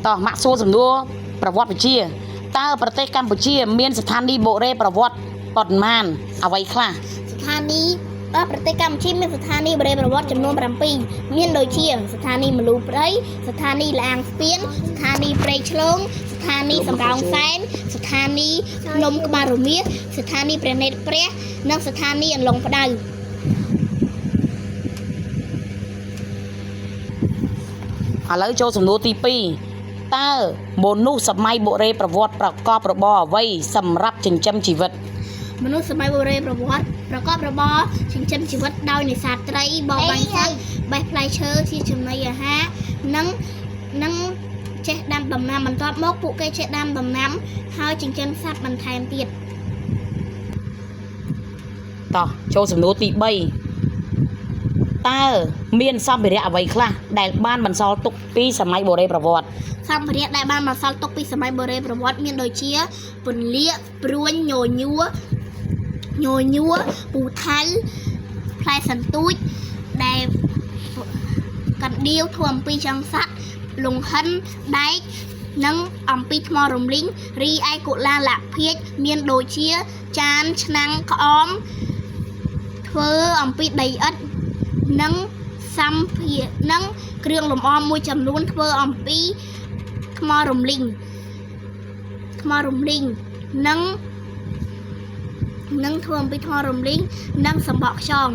តោះម៉ាក់សួរសំណួរប្រវត្តិវិទ្យាតើប្រទេសកម្ពុជាមានស្ថានីយ៍បុរេប្រវត្តិប៉ុន្មានអ្វីខ្លះស្ថានីយ៍ប្រទេសកម្ពុជាមានស្ថានីយ៍បុរេប្រវត្តិចំនួន7មានដូចជាស្ថានីយ៍មលូព្រៃស្ថានីយ៍លាងស្ពានស្ថានីយ៍ព្រៃឆ្លងស្ថានីយ៍សំរោងសែនស្ថានីយ៍ភ្នំក្បាលរមៀសស្ថានីយ៍ព្រះនេត្រព្រះនិងស្ថានីយ៍អន្លង់ផ្ដៅឥឡូវចូលសំណួរទី2តើមនុស្សសម័យបុរេប្រវត្តិប្រកបរបរអ្វីសម្រាប់ចិញ្ចឹមជីវិតមនុស្សសម័យបុរេប្រវត្តិប្រកបរបរចិញ្ចឹមជីវិតដោយនេសាទត្រីបរបាញ់សត្វបេះផ្លែឈើជាចំណីអាហារនិងចេះដាំដំណាំបន្ទាប់មកពួកគេចេះដាំដំណាំហើយចិញ្ចឹមសត្វបន្ថែមទៀតតោះចូលសំណួរទី3តើមានសម្ភារៈអ្វីខ្លះដែលបានបន្សល់ទុកពីសម័យបុរេប្រវត្តិសម្ភារៈដែលបានបន្សល់ទុកពីសម័យបុរេប្រវត្តិមានដូចជាពន្លាកព្រួញញញួរពូថៅផ្លែសន្ទូចដែលកណ្ដៀវធ្វើអំពីចង្ស័កលង្ហិនដែកនិងអំពីថ្មរំលីងរីឯកុលាលភាជន៍មានដូចជាចានឆ្នាំងក្អមធ្វើអំពីដីឥដ្ឋនិងសម្ភារនិងគ្រឿងលម្អមួយចំនួនធ្វើអំពីថ្មរំលីងនិងធ្វើអំពីថ្មរំលីងនិងសំបកខ្យង